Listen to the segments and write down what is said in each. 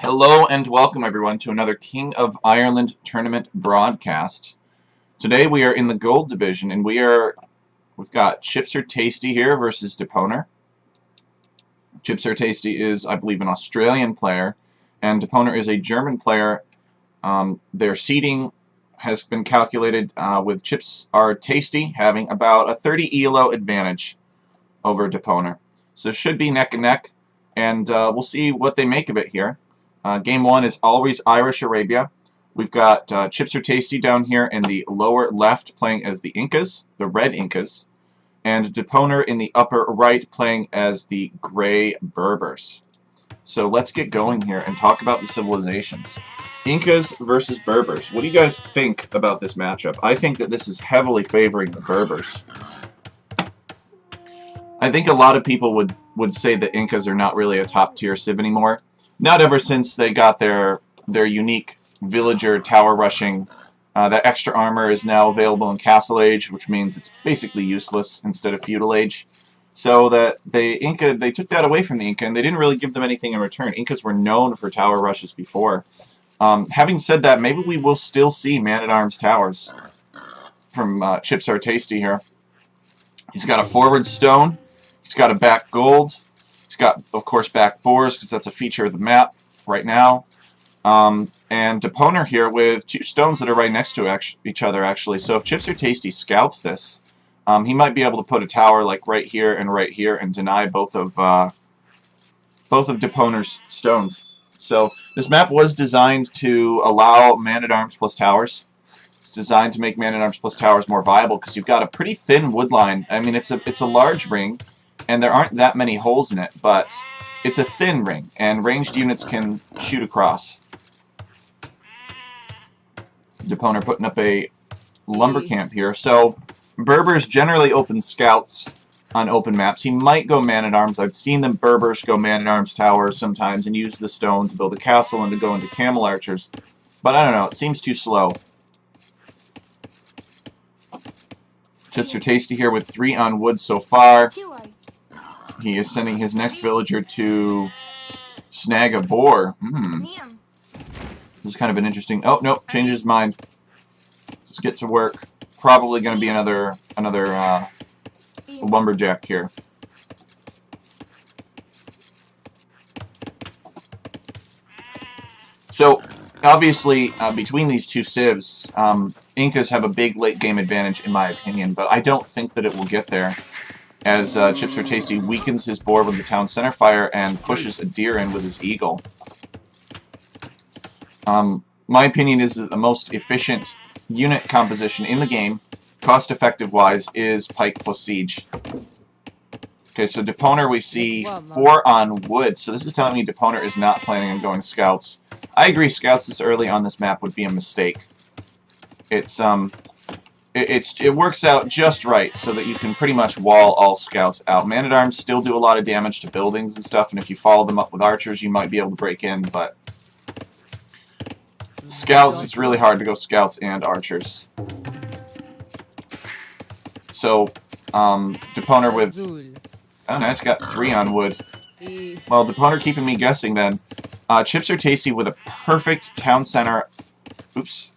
Hello and welcome everyone to another King of Ireland tournament broadcast. Today we are in the gold division and we've got ChipsAreTasty here versus dapwnerer. ChipsAreTasty is, I believe, an Australian player and dapwnerer is a German player. Their seeding has been calculated with ChipsAreTasty having about a 30 ELO advantage over dapwnerer. So it should be neck and neck, and we'll see what they make of it here. Game 1 is always Irish Arabia. We've got ChipsAreTasty down here in the lower left playing as the Incas, the red Incas, and dapwnerer in the upper right playing as the gray Berbers. So let's get going here and talk about the civilizations. Incas versus Berbers. What do you guys think about this matchup? I think that this is heavily favoring the Berbers. I think a lot of people would say that Incas are not really a top tier civ anymore. Not ever since they got their unique villager tower rushing. That extra armor is now available in Castle Age, which means it's basically useless instead of Feudal Age. So that they took that away from the Inca, and they didn't really give them anything in return. Incas were known for tower rushes before. Having said that, maybe we will still see man-at-arms towers from ChipsAreTasty here. He's got a forward stone. He's got a back gold. He's got, of course, back boars, because that's a feature of the map right now. And dapwnerer here with two stones that are right next to each other, actually. So if ChipsAreTasty scouts this, he might be able to put a tower like right here and deny both of dapwnerer's stones. So this map was designed to allow man-at-arms plus towers. It's designed to make man-at-arms plus towers more viable, because you've got a pretty thin wood line. I mean, it's a large ring, and there aren't that many holes in it, but it's a thin ring, and ranged units can shoot across. dapwnerer putting up a lumber camp here. So Berbers generally open scouts on open maps. He might go man-at-arms. I've seen them Berbers go man-at-arms towers sometimes and use the stone to build a castle and to go into camel archers. But I don't know, it seems too slow. ChipsAreTasty here with 3 on wood so far. He is sending his next villager to snag a boar. This is kind of an interesting... Oh, no, changes his mind. Let's get to work. Probably going to be another lumberjack here. So, obviously, between these two civs, Incas have a big late-game advantage, in my opinion, but I don't think that it will get there, as ChipsAreTasty weakens his boar with the town center fire and pushes a deer in with his eagle. My opinion is that the most efficient unit composition in the game, cost-effective-wise, is pike plus siege. Okay, so dapwnerer we see 4 on wood, so this is telling me dapwnerer is not planning on going scouts. I agree, scouts this early on this map would be a mistake. It works out just right so that you can pretty much wall all scouts out. Man-at-arms still do a lot of damage to buildings and stuff, and if you follow them up with archers, you might be able to break in, but scouts, it's really hard to go scouts and archers. So, dapwnerer with... Oh, nice, got 3 on wood. Well, dapwnerer keeping me guessing then. ChipsAreTasty with a perfect town center... Oops.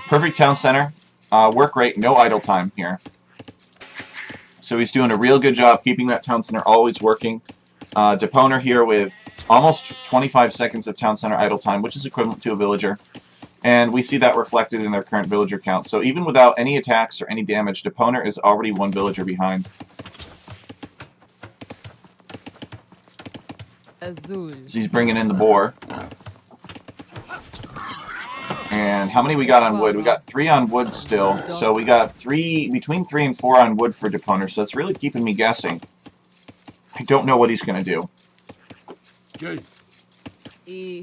Perfect town center. Work rate, no idle time here. So he's doing a real good job keeping that town center always working. dapwnerer here with almost 25 seconds of town center idle time, which is equivalent to a villager. And we see that reflected in their current villager count. So even without any attacks or any damage, dapwnerer is already 1 villager behind. So he's bringing in the boar. And how many we got on wood? We got 3 on wood still. So we got between 3 and 4 on wood for dapwnerer. So it's really keeping me guessing. I don't know what he's going to do. He's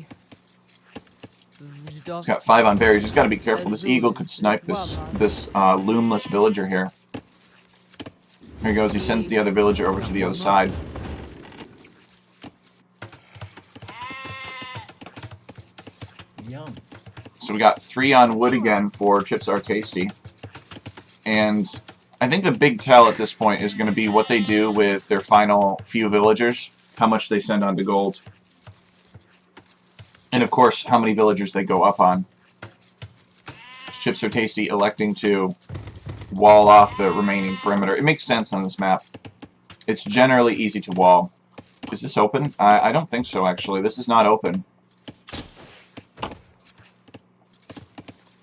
got 5 on berries. He's got to be careful. This eagle could snipe this loomless villager here. Here he goes. He sends the other villager over to the other side. So we got 3 on wood again for ChipsAreTasty. And I think the big tell at this point is going to be what they do with their final few villagers. How much they send on to gold. And of course, how many villagers they go up on. ChipsAreTasty electing to wall off the remaining perimeter. It makes sense on this map. It's generally easy to wall. Is this open? I don't think so, actually. This is not open.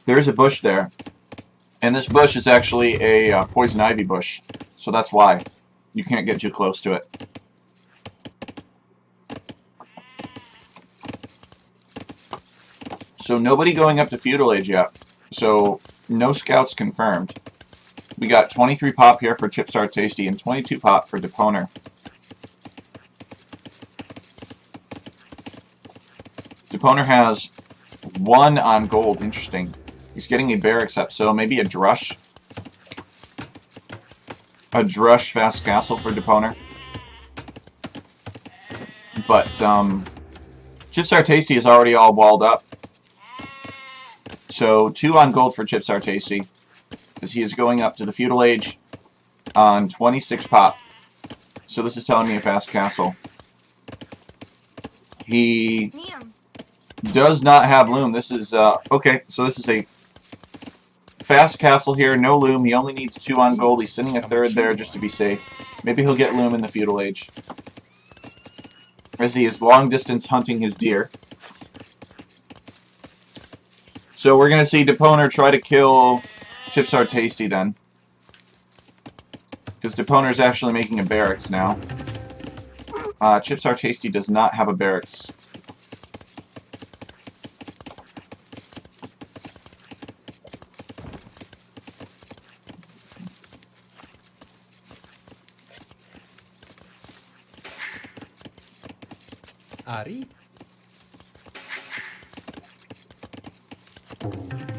There's a bush there. And this bush is actually a poison ivy bush. So that's why. You can't get too close to it. So nobody going up to Feudal Age yet. So no scouts confirmed. We got 23 pop here for ChipsAreTasty and 22 pop for dapwnerer. dapwnerer has 1 on gold. Interesting. He's getting a barracks up, so maybe a drush. A drush fast castle for dapwnerer. But ChipsAreTasty is already all walled up. So 2 on gold for ChipsAreTasty, as he is going up to the Feudal Age on 26 pop. So this is telling me a fast castle. He does not have loom. This is, okay, so this is a fast castle here, no loom. He only needs 2 on gold. He's sending a 3rd there just to be safe. Maybe he'll get loom in the Feudal Age, as he is long distance hunting his deer. So we're going to see dapwnerer try to kill ChipsAreTasty then. Because dapwnerer is actually making a barracks now. ChipsAreTasty does not have a barracks. Ari?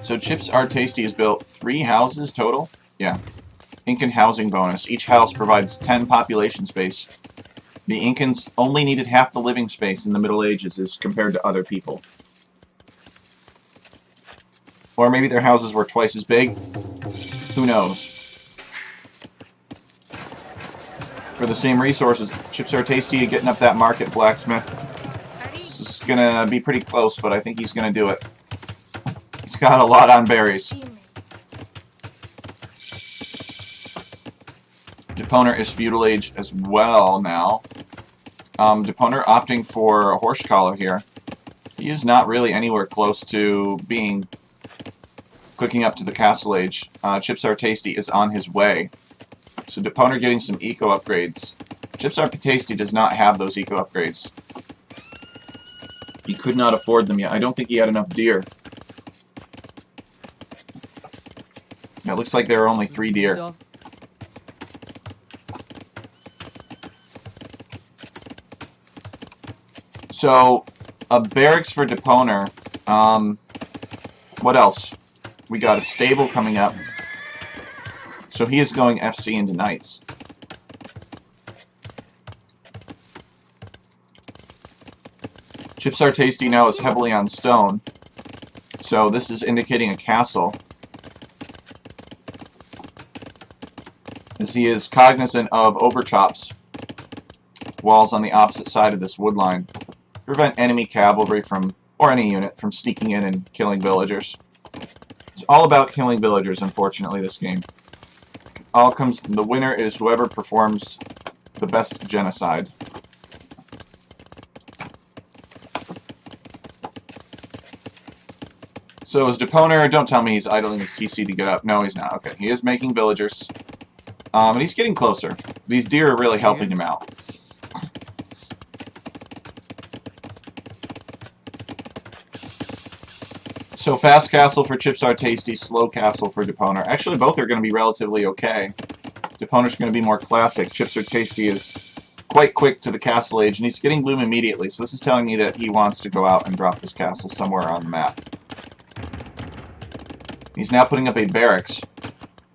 So ChipsAreTasty has built 3 houses total. Yeah. Incan housing bonus. Each house provides 10 population space. The Incans only needed half the living space in the Middle Ages as compared to other people. Or maybe their houses were twice as big. Who knows? For the same resources, ChipsAreTasty getting up that market blacksmith. This is gonna be pretty close, but I think he's gonna do it. He's got a lot on berries. dapwnerer is Feudal Age as well now. dapwnerer opting for a horse collar here. He is not really anywhere close to being clicking up to the Castle Age. ChipsAreTasty is on his way. So dapwnerer getting some eco upgrades. ChipsAreTasty does not have those eco upgrades. He could not afford them yet. I don't think he had enough deer. It looks like there are only 3 deer. So, a barracks for dapwnerer. What else? We got a stable coming up. So he is going FC into knights. ChipsAreTasty now is heavily on stone. So this is indicating a castle. As he is cognizant of overchops. Walls on the opposite side of this wood line. Prevent enemy cavalry from, or any unit, from sneaking in and killing villagers. It's all about killing villagers, unfortunately, this game. The winner is whoever performs the best genocide. So is dapwnerer, don't tell me he's idling his TC to get up. No, he's not. Okay, he is making villagers. And he's getting closer. These deer are really helping him out. So fast castle for ChipsAreTasty, slow castle for dapwnerer. Actually, both are going to be relatively okay. dapwnerer's going to be more classic. ChipsAreTasty is quite quick to the Castle Age, and he's getting bloom immediately. So this is telling me that he wants to go out and drop this castle somewhere on the map. He's now putting up a barracks,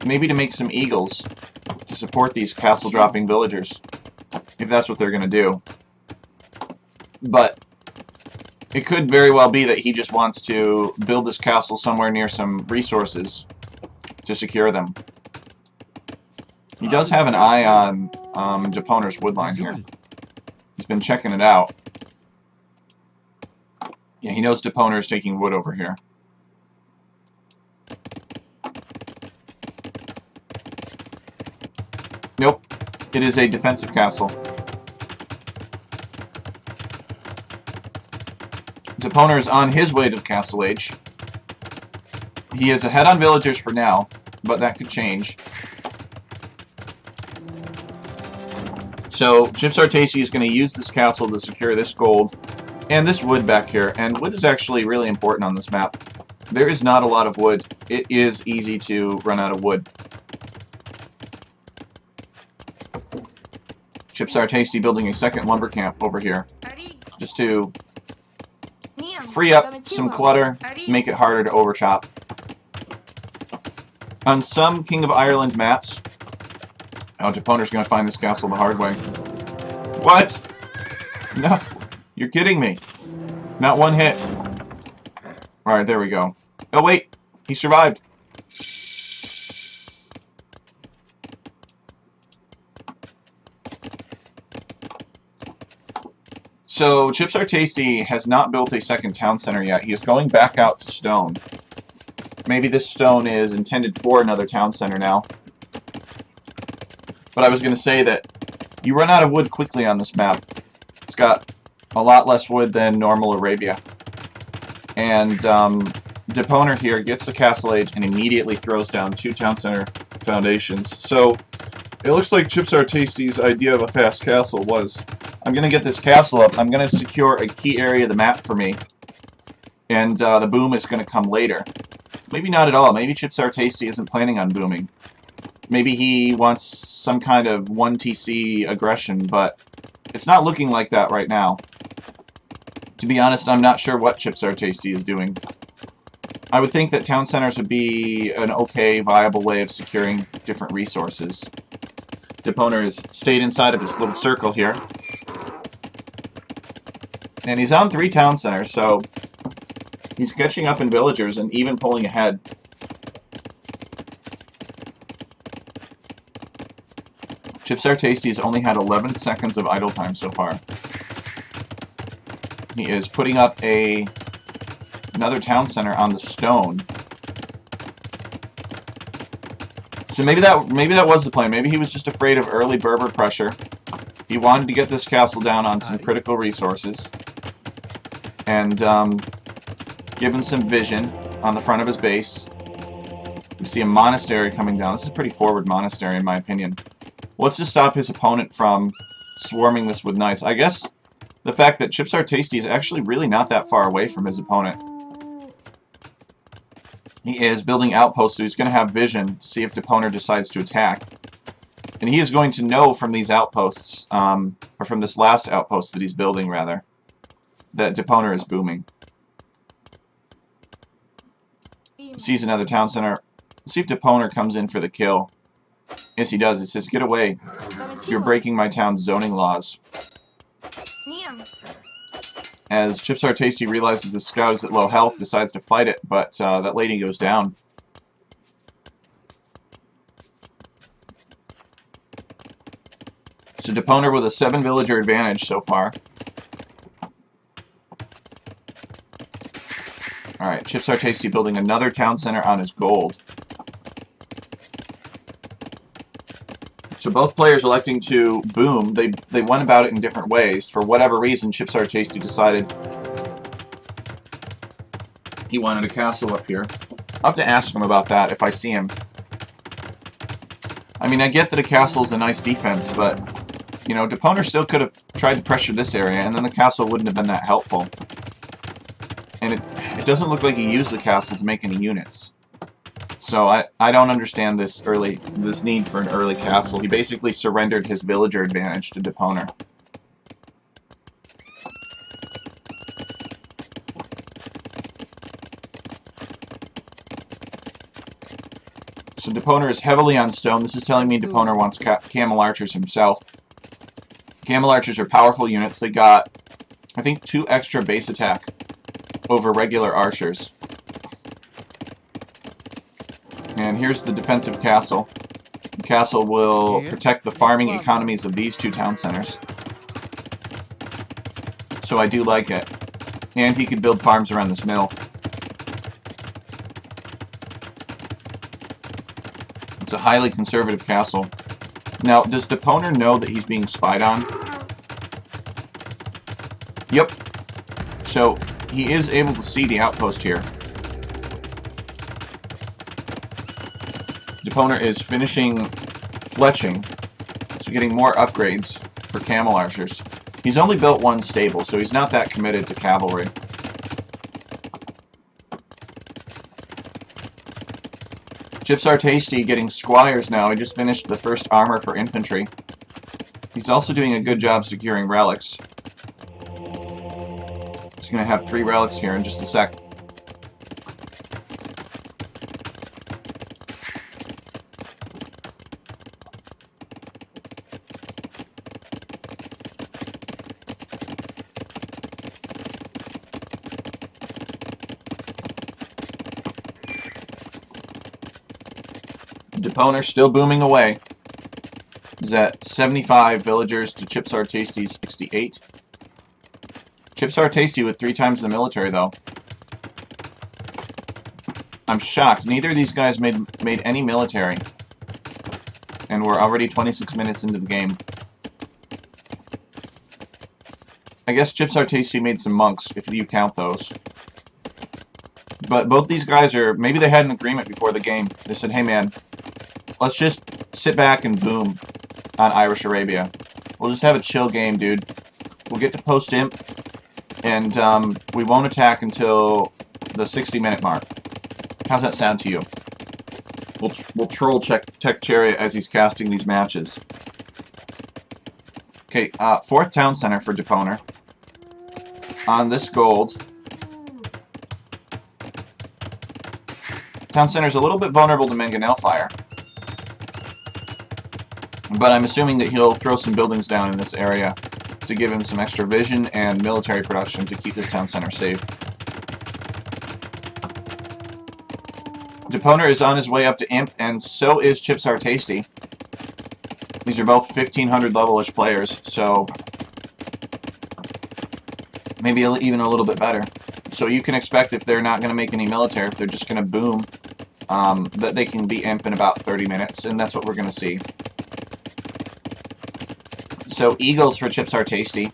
maybe to make some eagles to support these castle-dropping villagers, if that's what they're going to do. But it could very well be that he just wants to build this castle somewhere near some resources to secure them. He does have an eye on dapwnerer's woodline here. He's been checking it out. Yeah, he knows Deponer is taking wood over here. Nope. It is a defensive castle. Deponer is on his way to Castle Age. He is ahead on villagers for now, but that could change. So, ChipsAreTasty is going to use this castle to secure this gold and this wood back here. And wood is actually really important on this map. There is not a lot of wood. It is easy to run out of wood. ChipsAreTasty building a second lumber camp over here, just to free up some clutter, make it harder to overchop. On some King of Ireland maps, Deponer's going to find this castle the hard way. What? No, you're kidding me. Not one hit. Alright, there we go. Oh wait, he survived. So, ChipsAreTasty has not built a second town center yet. He is going back out to stone. Maybe this stone is intended for another town center now. But I was going to say that you run out of wood quickly on this map. It's got a lot less wood than normal Arabia. And Deponer here gets the Castle Age and immediately throws down 2 town center foundations. So, it looks like ChipsAreTasty's idea of a fast castle was, I'm going to get this castle up, I'm going to secure a key area of the map for me, and the boom is going to come later. Maybe not at all. Maybe ChipsAreTasty isn't planning on booming. Maybe he wants some kind of 1TC aggression, but it's not looking like that right now. To be honest, I'm not sure what ChipsAreTasty is doing. I would think that town centers would be an okay, viable way of securing different resources. Deponer has stayed inside of his little circle here. And he's on 3 town centers, so he's catching up in villagers and even pulling ahead. ChipsAreTasty has only had 11 seconds of idle time so far. He is putting up another town center on the stone. So maybe that was the plan. Maybe he was just afraid of early Berber pressure. He wanted to get this castle down on some critical resources. And give him some vision on the front of his base. We see a monastery coming down. This is a pretty forward monastery in my opinion. Let's just stop his opponent from swarming this with knights. I guess the fact that ChipsAreTasty is actually really not that far away from his opponent. He is building outposts, so he's going to have vision to see if Deponer decides to attack. And he is going to know from these outposts, or from this last outpost that he's building, rather, that Deponer is booming. Sees another town center. Let's see if Deponer comes in for the kill. Yes, he does. It says, "Get away. You're breaking my town's zoning laws." As ChipsAreTasty realizes the scout is at low health, decides to fight it, but that lady goes down. So Deponer with a 7 villager advantage so far. Alright, ChipsAreTasty building another town center on his gold. So both players electing to boom, they went about it in different ways. For whatever reason, ChipsAreTasty decided he wanted a castle up here. I'll have to ask him about that if I see him. I mean, I get that a castle is a nice defense, but, you know, Deponer still could have tried to pressure this area, and then the castle wouldn't have been that helpful. And it doesn't look like he used the castle to make any units. So I don't understand this need for an early castle. He basically surrendered his villager advantage to Deponer. So Deponer is heavily on stone. This is telling me Deponer wants camel archers himself. Camel archers are powerful units. They got, I think, 2 extra base attack over regular archers. And here's the defensive castle. The castle will protect the farming economies of these 2 town centers. So I do like it. And he could build farms around this mill. It's a highly conservative castle. Now, does Deponer know that he's being spied on? Yep. So, he is able to see the outpost here. Deponer is finishing fletching, so getting more upgrades for camel archers. He's only built one stable, so he's not that committed to cavalry. ChipsAreTasty getting squires now. He just finished the first armor for infantry. He's also doing a good job securing relics. He's going to have 3 relics here in just a sec. Deponer still booming away. He's at 75 villagers to ChipsAreTasty's 68. ChipsAreTasty with 3 times the military, though. I'm shocked. Neither of these guys made any military. And we're already 26 minutes into the game. I guess ChipsAreTasty made some monks, if you count those. But both these guys are... Maybe they had an agreement before the game. They said, hey man, let's just sit back and boom on Irish Arabia. We'll just have a chill game, dude. We'll get to post-imp, and we won't attack until the 60-minute mark. How's that sound to you? We'll troll Tech Chariot as he's casting these matches. Okay, 4th town center for Deponer. On this gold. Town center's a little bit vulnerable to mangonel fire. But I'm assuming that he'll throw some buildings down in this area to give him some extra vision and military production to keep this town center safe. Deponer is on his way up to Imp, and so is ChipsAreTasty. These are both 1500 level-ish players, so maybe even a little bit better. So you can expect if they're not going to make any military, if they're just going to boom, that they can be Imp in about 30 minutes, and that's what we're going to see. So, Eagles for ChipsAreTasty.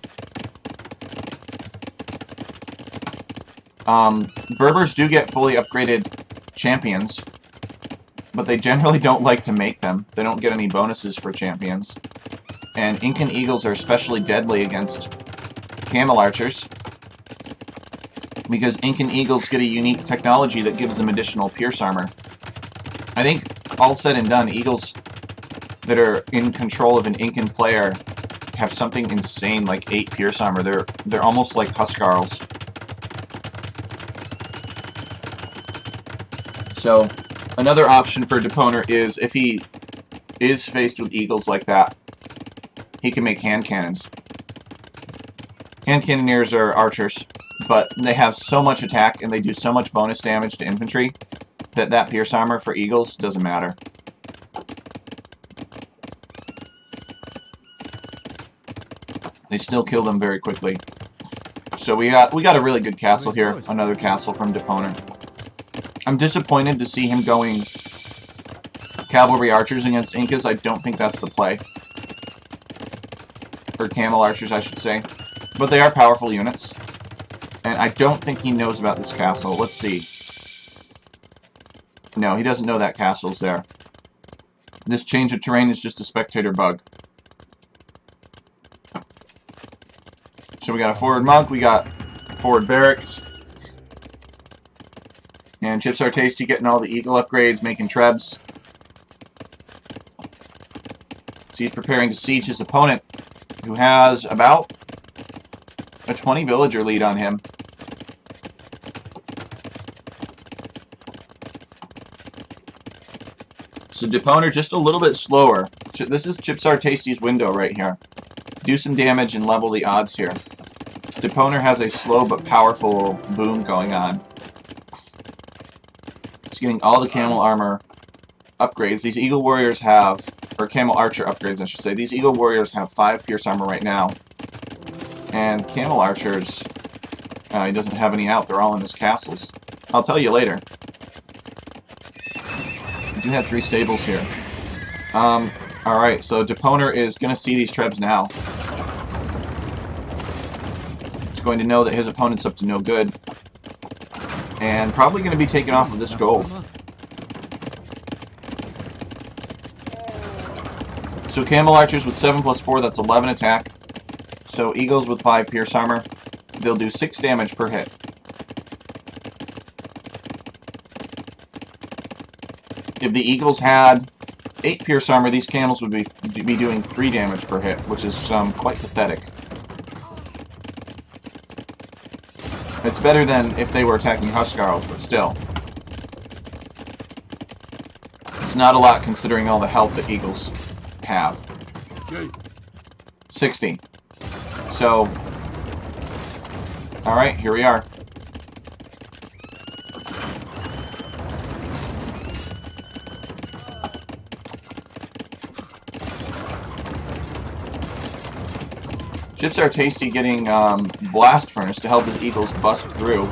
Berbers do get fully upgraded champions, but they generally don't like to make them. They don't get any bonuses for champions. And Incan Eagles are especially deadly against camel archers, because Incan Eagles get a unique technology that gives them additional pierce armor. I think, all said and done, Eagles that are in control of an Incan player have something insane like 8 pierce armor. They're almost like Huskarls. So, another option for Deponer is, if he is faced with Eagles like that, he can make hand cannons. Hand cannoneers are archers, but they have so much attack and they do so much bonus damage to infantry that pierce armor for Eagles doesn't matter. They still kill them very quickly. So we got a really good castle here. Another castle from Deponer. I'm disappointed to see him going cavalry archers against Incas. I don't think that's the play. Or camel archers, I should say. But they are powerful units. And I don't think he knows about this castle. Let's see. No, he doesn't know that castle's there. This change of terrain is just a spectator bug. So we got a forward monk, we got forward barracks. And ChipsAreTasty getting all the eagle upgrades, making trebs. So he's preparing to siege his opponent, who has about a 20 villager lead on him. So Deponer just a little bit slower. This is ChipsAreTasty's window right here. Do some damage and level the odds here. Deponer has a slow but powerful boom going on. He's getting all the camel armor upgrades. These eagle warriors have, or camel archer upgrades I should say, these eagle warriors have 5 pierce armor right now. And camel archers He doesn't have any out. They're all in his castles. I'll tell you later. We do have 3 stables here. Alright, so Deponer is going to see these trebs now. He's going to know that his opponent's up to no good. And probably going to be taken off of this gold. So Camel Archers with 7+4, that's 11 attack. So Eagles with 5 Pierce Armor, they'll do 6 damage per hit. If the Eagles had 8 Pierce Armor, these Camels would be doing 3 damage per hit, which is quite pathetic. It's better than if they were attacking Huskarls, but still. It's not a lot considering all the health that Eagles have. 60. So, alright, here we are. ChipsAreTasty getting Blast Furnace to help his Eagles bust through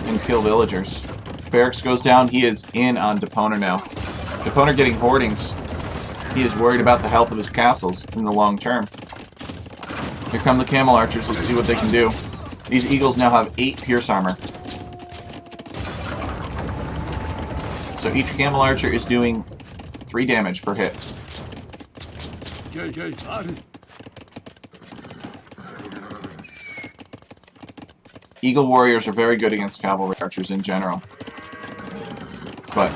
and kill villagers. Barracks goes down, he is in on Deponer now. Deponer getting Hoardings. He is worried about the health of his castles in the long term. Here come the Camel Archers. Let's see what they can do. These Eagles now have 8 Pierce Armor. So each Camel Archer is doing 3 damage per hit. Eagle Warriors are very good against Cavalry Archers in general. But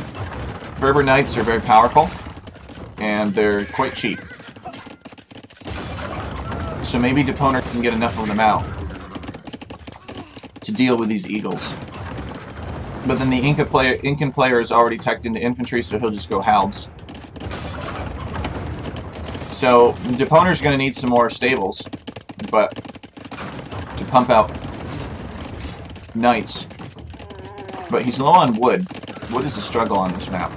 Berber Knights are very powerful. And they're quite cheap. So maybe Deponer can get enough of them out to deal with these Eagles. But then the Incan player is already teched into infantry, so he'll just go Halbs. So Deponer's going to need some more stables, but to pump out Knights. But he's low on wood. Wood is a struggle on this map.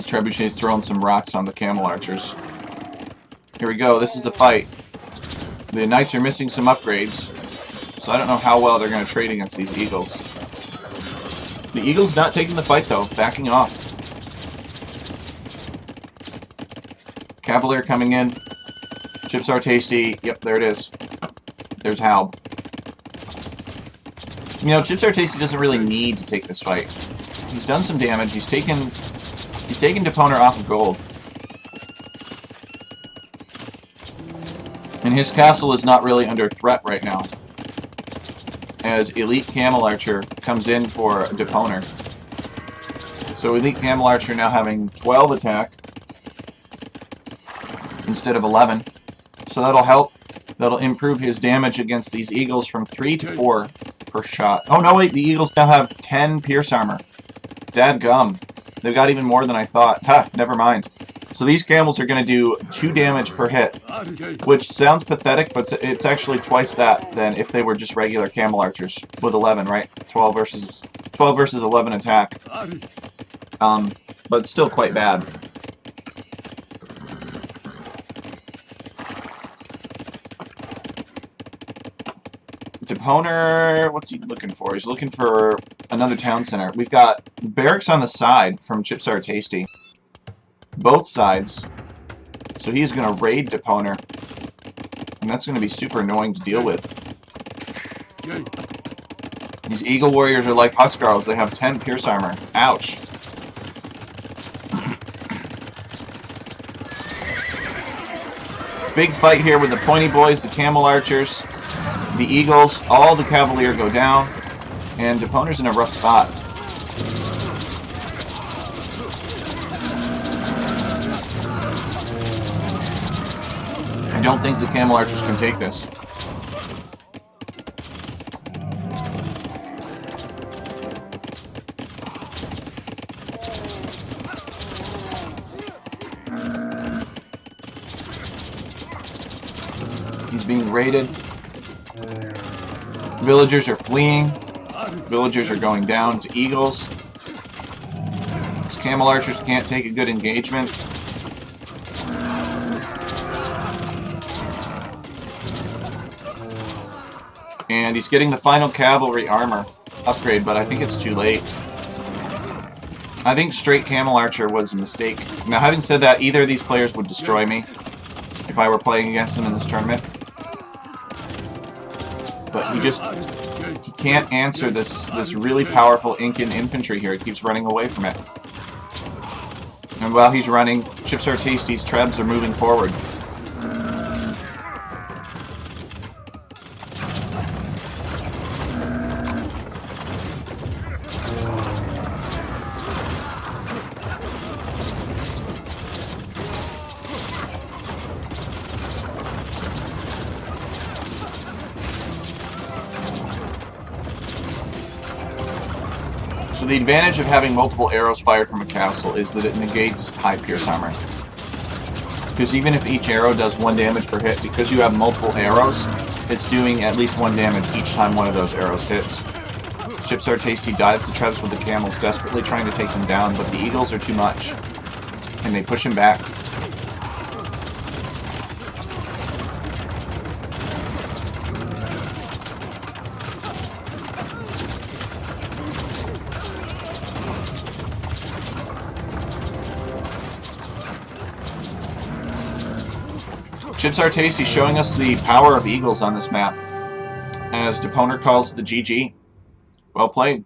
Trebuchet's throwing some rocks on the Camel Archers. Here we go, this is the fight. The Knights are missing some upgrades, so I don't know how well they're going to trade against these Eagles. The Eagle's not taking the fight though, backing off. Cavalier coming in. ChipsAreTasty, yep, there it is. There's Halb. You know, ChipsAreTasty doesn't really need to take this fight. He's done some damage, he's taken Deponer off of gold. And his castle is not really under threat right now, as Elite Camel Archer comes in for Deponer. So Elite Camel Archer now having 12 attack instead of 11. So that'll help. That'll improve his damage against these Eagles from 3 to 4 per shot. Oh no, wait, the Eagles now have 10 Pierce Armor. Dadgum. They've got even more than I thought. Ha, never mind. So these Camels are going to do 2 damage per hit, which sounds pathetic, but it's actually twice that than if they were just regular Camel Archers with 11, right? 12 versus 11 attack. But still quite bad. Deponer, what's he looking for? He's looking for another town center. We've got barracks on the side from ChipsAreTasty. Both sides. So he's going to raid Deponer. And that's going to be super annoying to deal with. These Eagle Warriors are like Huskarls. They have 10 Pierce Armor. Ouch. Big fight here with the Pointy Boys, the Camel Archers, the Eagles. All the Cavalier go down. And Deponer's in a rough spot. I don't think the Camel Archers can take this. He's being raided. Villagers are fleeing. Villagers are going down to Eagles. These Camel Archers can't take a good engagement. And he's getting the final cavalry armor upgrade, but I think it's too late. I think straight camel archer was a mistake. Now, having said that, either of these players would destroy me if I were playing against him in this tournament. But he can't answer this really powerful Incan infantry here. He keeps running away from it. And while he's running, ChipsAreTasty's trebs are moving forward. So the advantage of having multiple arrows fired from a castle is that it negates high pierce armor. Because even if each arrow does 1 damage per hit, because you have multiple arrows, it's doing at least 1 damage each time one of those arrows hits. ChipsAreTasty dives the trebs with the camels, desperately trying to take them down, but the eagles are too much. And they push him back. ChipsAreTasty showing us the power of eagles on this map, as Deponer calls the GG. Well played.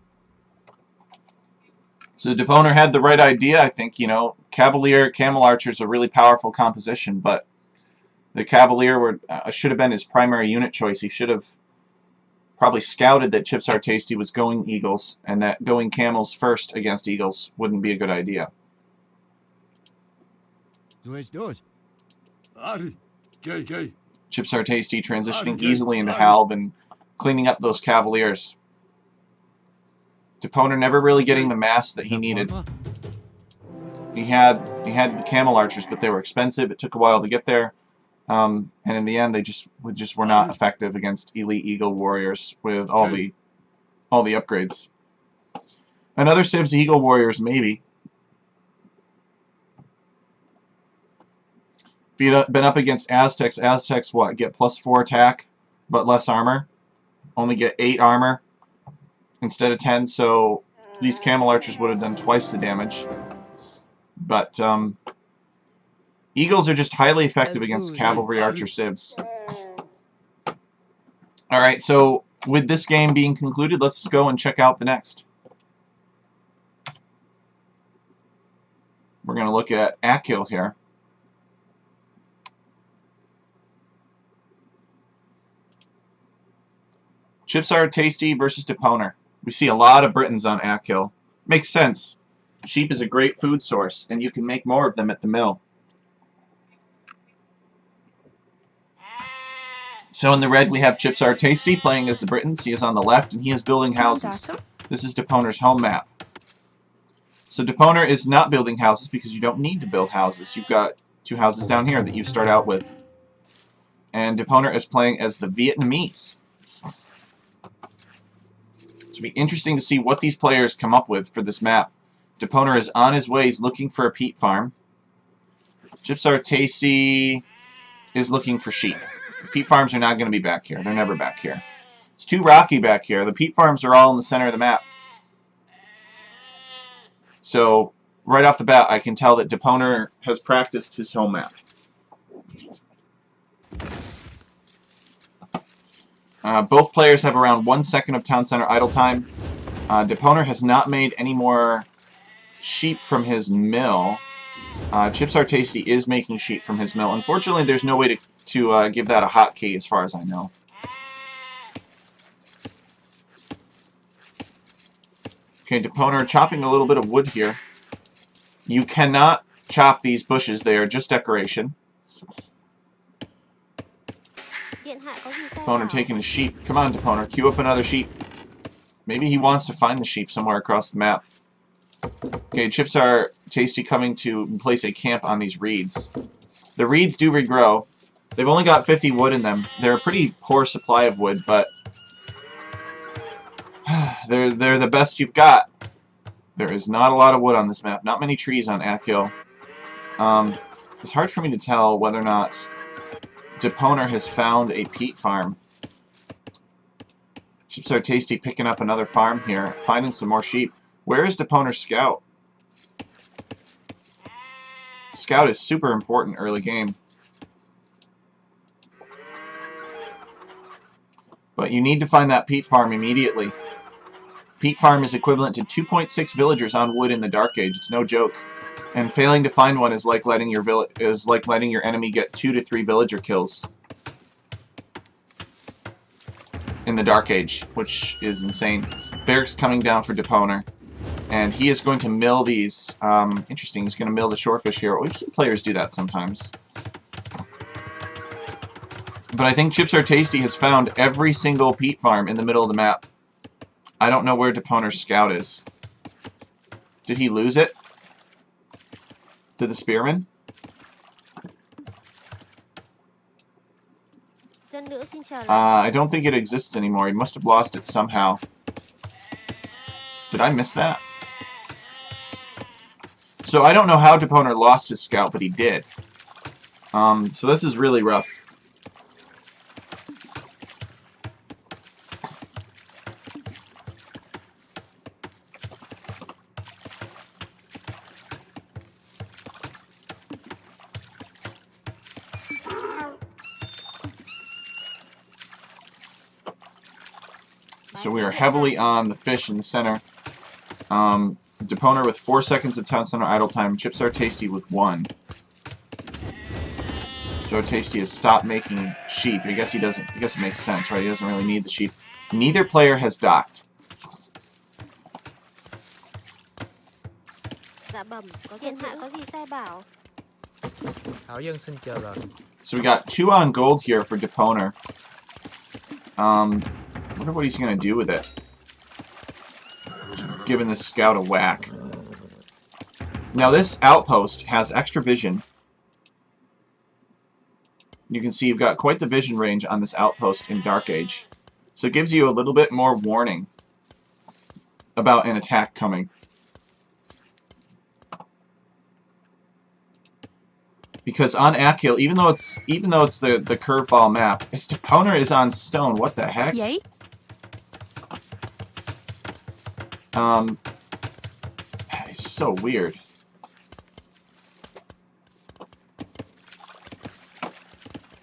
So Deponer had the right idea, I think. You know, Cavalier, Camel Archer is a really powerful composition, but the Cavalier should have been his primary unit choice. He should have probably scouted that ChipsAreTasty was going eagles, and that going camels first against eagles wouldn't be a good idea. ChipsAreTasty transitioning easily into halve and cleaning up those Cavaliers. Deponer never really getting the mass that he needed. He had the Camel Archers, but they were expensive. It took a while to get there, and in the end, they just were not effective against elite Eagle warriors with all the upgrades. Another Civ's Eagle warriors maybe. If you'd been up against Aztecs, Aztecs what? Get +4 attack, but less armor. Only get 8 armor instead of 10, so these Camel Archers would have done twice the damage. But Eagles are just highly effective against Cavalry Archer Civs. Alright, so with this game being concluded, let's go and check out the next. We're going to look at Akil here. ChipsAreTasty versus Deponer. We see a lot of Britons on Akil. Makes sense. Sheep is a great food source, and you can make more of them at the mill. So in the red we have ChipsAreTasty playing as the Britons. He is on the left, and he is building houses. This is Deponer's home map. So Deponer is not building houses because you don't need to build houses. You've got 2 houses down here that you start out with. And Deponer is playing as the Vietnamese. It'll be interesting to see what these players come up with for this map. Deponer is on his way. He's looking for a peat farm. ChipsAreTasty is looking for sheep. The peat farms are not going to be back here. They're never back here. It's too rocky back here. The peat farms are all in the center of the map. So, right off the bat, I can tell that Deponer has practiced his home map. Both players have around 1 second of town center idle time. Deponer has not made any more sheep from his mill. ChipsAreTasty is making sheep from his mill. Unfortunately, there's no way to give that a hotkey as far as I know. Okay, Deponer chopping a little bit of wood here. You cannot chop these bushes. They are just decoration. Deponer taking a sheep. Come on, Deponer. Queue up another sheep. Maybe he wants to find the sheep somewhere across the map. Okay, ChipsAreTasty coming to place a camp on these reeds. The reeds do regrow. They've only got 50 wood in them. They're a pretty poor supply of wood, but they're the best you've got. There is not a lot of wood on this map. Not many trees on Akil. It's hard for me to tell whether or not Deponer has found a peat farm. ChipsAreTasty picking up another farm here, finding some more sheep. Where is Deponer's scout? Scout is super important early game. But you need to find that peat farm immediately. Peat farm is equivalent to 2.6 villagers on wood in the Dark Age. It's no joke. And failing to find one is like letting your enemy get 2 to 3 villager kills in the Dark Age, which is insane. Barrack's coming down for Deponer, and he is going to mill these. Interesting, he's going to mill the shorefish here. We've seen players do that sometimes. But I think ChipsAreTasty has found every single peat farm in the middle of the map. I don't know where Deponer's scout is. Did he lose it to the spearman? I don't think it exists anymore. He must have lost it somehow. Did I miss that? So I don't know how Deponer lost his scout, but he did. So this is really rough. So we are heavily on the fish in the center. Deponer with 4 seconds of town center idle time. ChipsAreTasty with 1. ChipsAreTasty has stopped making sheep. I guess he doesn't. I guess it makes sense, right? He doesn't really need the sheep. Neither player has docked. So we got 2 on gold here for Deponer. Wonder what he's going to do with it. Giving this scout a whack. Now this outpost has extra vision. You can see you've got quite the vision range on this outpost in Dark Age. So it gives you a little bit more warning about an attack coming. Because on Akil, even though it's the curveball map, its Deponer is on stone. What the heck? Yay. It's so weird.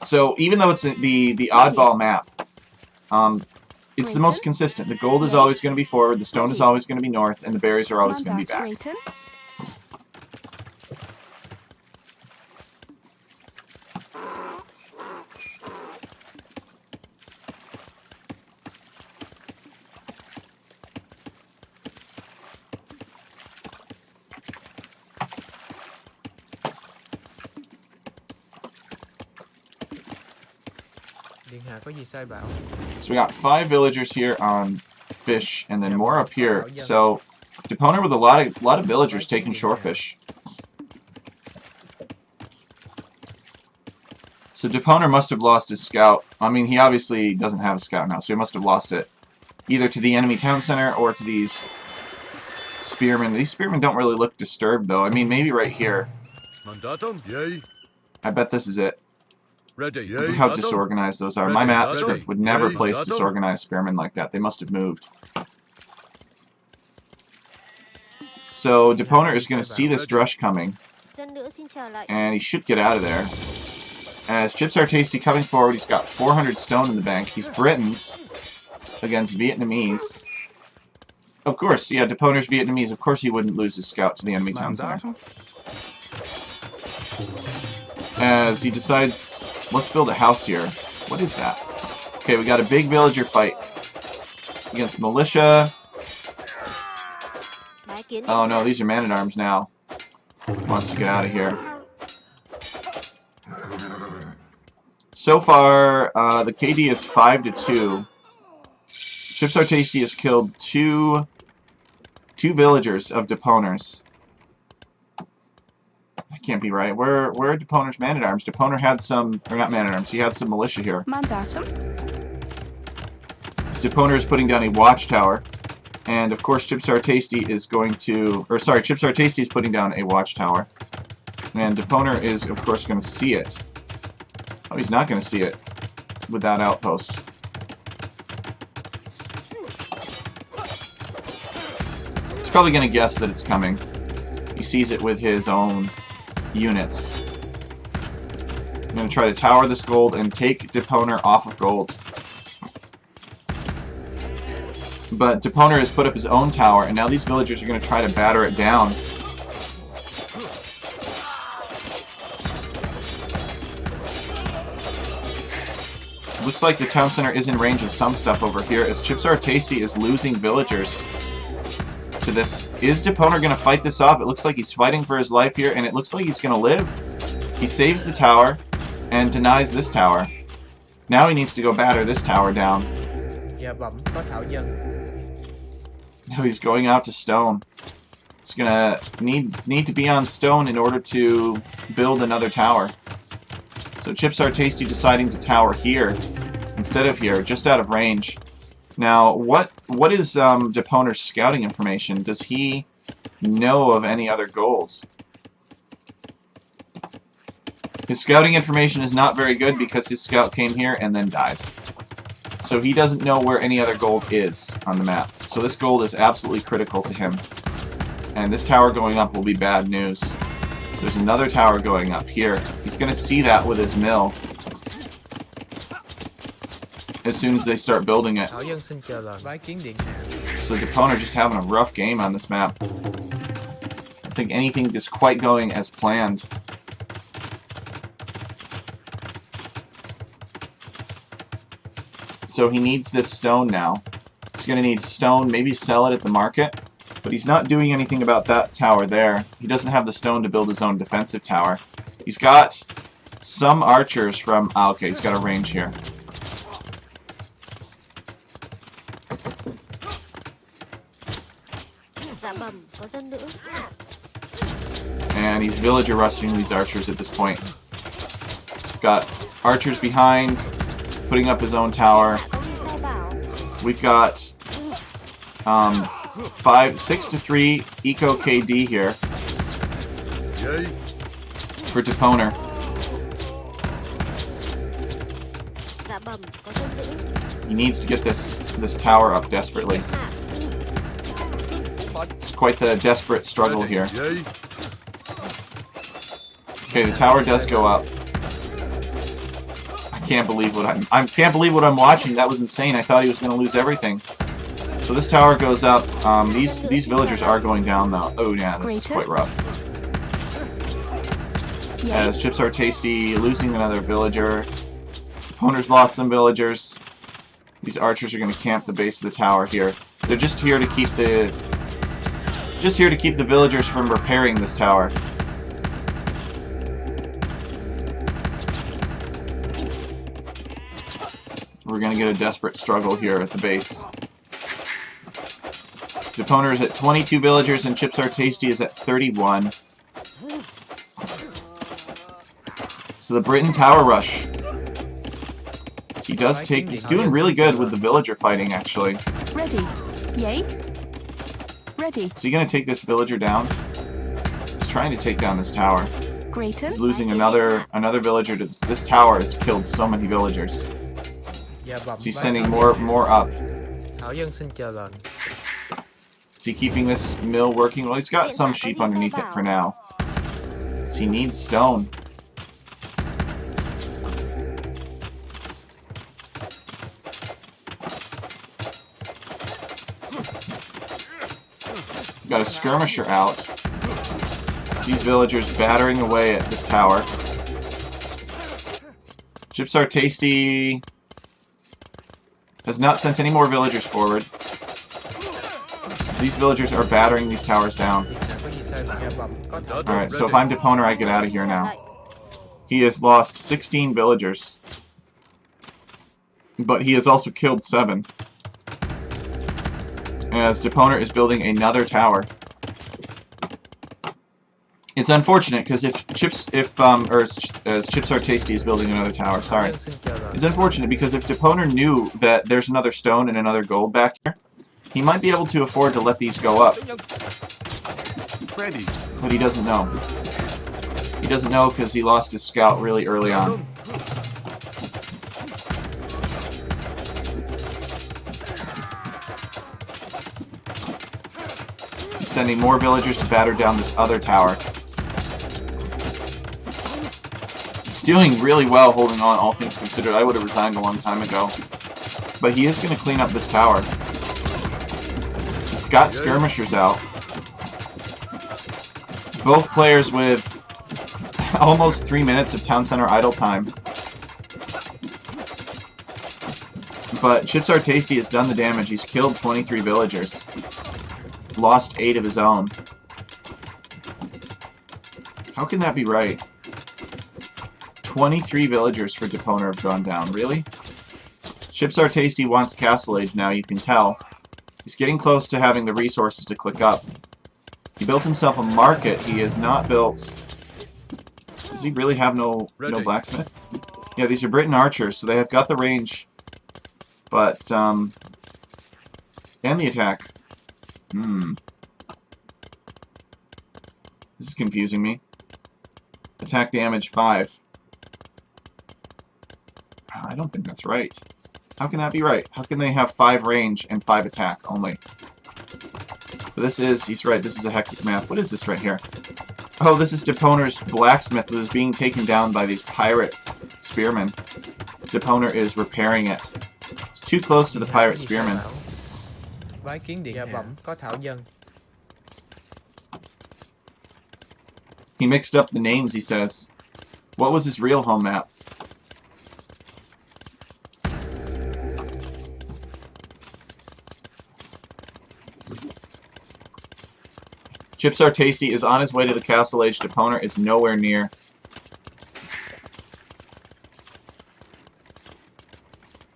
So even though it's the oddball map, it's the most consistent. The gold is always going to be forward, the stone is always going to be north, and the berries are always going to be back. So we got 5 villagers here on fish, and then more up here. So Deponer with a lot of villagers taking shorefish. So Deponer must have lost his scout. I mean, he obviously doesn't have a scout now, so he must have lost it either to the enemy town center or to these spearmen. These spearmen don't really look disturbed, though. I mean, maybe right here. I bet this is it. Look how disorganized those are. My map script would never place disorganized spearmen like that. They must have moved. So Deponer is going to see this drush coming, and he should get out of there. As ChipsAreTasty coming forward, he's got 400 stone in the bank. He's Britons against Vietnamese. Of course, yeah, Deponer's Vietnamese. Of course he wouldn't lose his scout to the enemy town center. As he decides, let's build a house here. What is that? Okay, we got a big villager fight against militia. Oh no, these are man-at-arms now. Wants to get out of here. So far, the KD is 5-2. ChipsAreTasty has killed two villagers of Deponer's. That can't be right. Where are Deponer's man-at-arms? Deponer had some, or not man-at-arms, he had some militia here. Mandatum. Deponer is putting down a watchtower. And of course ChipsAreTasty is going to, or sorry, ChipsAreTasty is putting down a watchtower. And Deponer is of course going to see it. Oh, he's not going to see it with that outpost. probably going to guess that it's coming. He sees it with his own units. I'm going to try to tower this gold and take Deponer off of gold. But Deponer has put up his own tower, and now these villagers are going to try to batter it down. Looks like the town center is in range of some stuff over here, as ChipsAreTasty is losing villagers to this. Is Deponer going to fight this off? It looks like he's fighting for his life here, and it looks like he's going to live. He saves the tower and denies this tower. Now he needs to go batter this tower down. Now he's going out to stone. He's going to need to be on stone in order to build another tower. So ChipsAreTasty deciding to tower here instead of here, just out of range. Now, what is Deponer's scouting information? Does he know of any other goals? His scouting information is not very good because his scout came here and then died. So he doesn't know where any other gold is on the map. So this gold is absolutely critical to him. And this tower going up will be bad news. So there's another tower going up here. He's going to see that with his mill as soon as they start building it. So Deponer just having a rough game on this map. I don't think anything is quite going as planned. So he needs this stone now. He's going to need stone, maybe sell it at the market. But he's not doing anything about that tower there. He doesn't have the stone to build his own defensive tower. He's got some archers from... Ah, okay, he's got a range here. And he's villager rushing these archers at this point. He's got archers behind, putting up his own tower. We've got 6-3 Eco KD here for Deponer. He needs to get this tower up desperately. It's quite the desperate struggle here. Okay, the tower does go up. I can't believe what I'm watching. That was insane. I thought he was going to lose everything. So this tower goes up. These villagers are going down though. Oh yeah, this is quite rough. As ChipsAreTasty losing another villager. Deponer's lost some villagers. These archers are going to camp the base of the tower here. They're just here to keep the villagers from repairing this tower. We're going to get a desperate struggle here at the base. Deponer is at 22 villagers and ChipsAreTasty is at 31. So the Britain tower rush. He's doing really good with the villager fighting, actually. Ready. Yay. Ready. Is he going to take this villager down? He's trying to take down this tower. He's losing another villager to this tower. Has killed so many villagers. So he's sending more up. Is he keeping this mill working? Well, he's got some sheep underneath it for now. So he needs stone. Got a skirmisher out. These villagers battering away at this tower. ChipsAreTasty has not sent any more villagers forward. These villagers are battering these towers down. Alright, so if I'm Deponer, I get out of here now. He has lost 16 villagers. But he has also killed 7. As Deponer is building another tower. It's unfortunate because as ChipsAreTasty is building another tower, sorry. It's unfortunate because if Deponer knew that there's another stone and another gold back here, he might be able to afford to let these go up. But he doesn't know. He doesn't know because he lost his scout really early on. sending more villagers to batter down this other tower. He's doing really well holding on, all things considered. I would have resigned a long time ago. But he is going to clean up this tower. He's got skirmishers out. Both players with almost 3 minutes of town center idle time. But ChipsAreTasty has done the damage. He's killed 23 villagers. Lost 8 of his own. How can that be right? 23 villagers for dapwnerer have gone down. Really? ChipsAreTasty wants Castle Age now, you can tell. He's getting close to having the resources to click up. He built himself a market. He has not built... Does he really have no blacksmith? Yeah, these are Briton archers, so they have got the range. But, and the attack. This is confusing me. Attack damage 5. I don't think that's right. How can that be right? How can they have 5 range and 5 attack only? But this is, he's right, this is a hectic map. What is this right here? Oh, this is dapwnerer's blacksmith that is being taken down by these pirate spearmen. dapwnerer is repairing it. It's too close to the pirate spearmen. Vái kiến điện bẩm có thảo dân. He mixed up the names, he says. What was his real home map? ChipsAreTasty is on his way to the Castle Age. dapwnerer is nowhere near.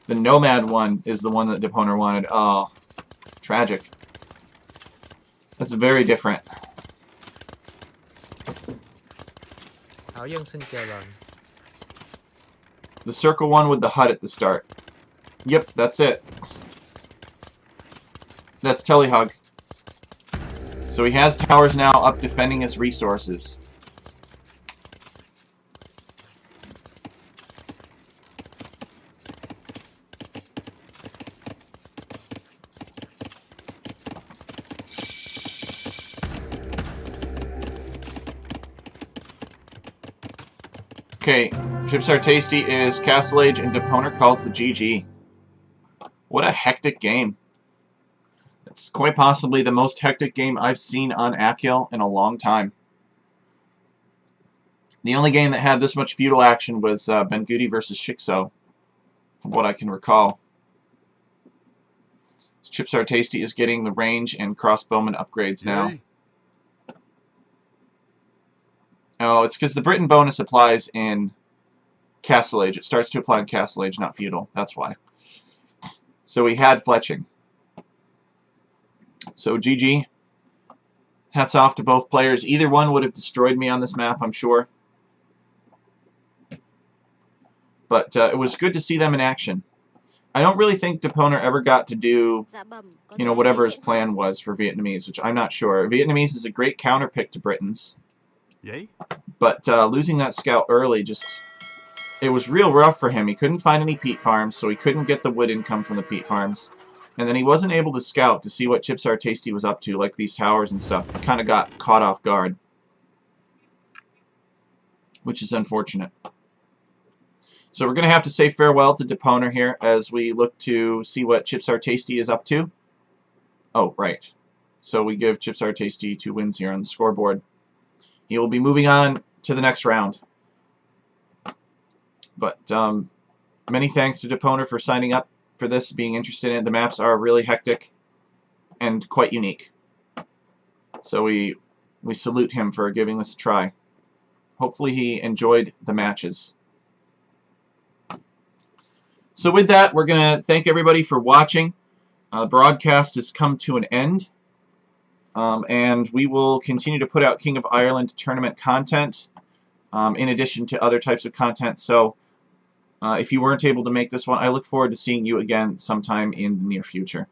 The Nomad one is the one that dapwnerer wanted. Oh, tragic. That's very different. Thảo dân xin chào bạn. The circle one with the hut at the start. Yep, that's it. That's Tellyhug. So he has towers now up defending his resources. Okay, ChipsAreTasty is Castle Age and dapwnerer calls the GG. What a hectic game. It's quite possibly the most hectic game I've seen on Achiel in a long time. The only game that had this much feudal action was Bengudi versus Shikso, from what I can recall. ChipsAreTasty is getting the range and crossbowman upgrades now. Oh, it's because the Britain bonus applies in Castle Age. It starts to apply in Castle Age, not feudal. That's why. So we had fletching. So GG. Hats off to both players. Either one would have destroyed me on this map, I'm sure. But it was good to see them in action. I don't really think dapwnerer ever got to do, you know, whatever his plan was for Vietnamese, which I'm not sure. Vietnamese is a great counter pick to Britons. Yay? But losing that scout early just... It was real rough for him. He couldn't find any peat farms, so he couldn't get the wood income from the peat farms. And then he wasn't able to scout to see what ChipsAreTasty was up to, like these towers and stuff. I kind of got caught off guard. Which is unfortunate. So we're going to have to say farewell to dapwnerer here as we look to see what ChipsAreTasty is up to. Oh, right. So we give ChipsAreTasty 2 wins here on the scoreboard. He will be moving on to the next round. But many thanks to dapwnerer for signing up for this, being interested in it. The maps are really hectic and quite unique. So we salute him for giving this a try. Hopefully he enjoyed the matches. So with that, we're going to thank everybody for watching. The broadcast has come to an end. And we will continue to put out King of Ireland tournament content in addition to other types of content. So if you weren't able to make this one, I look forward to seeing you again sometime in the near future.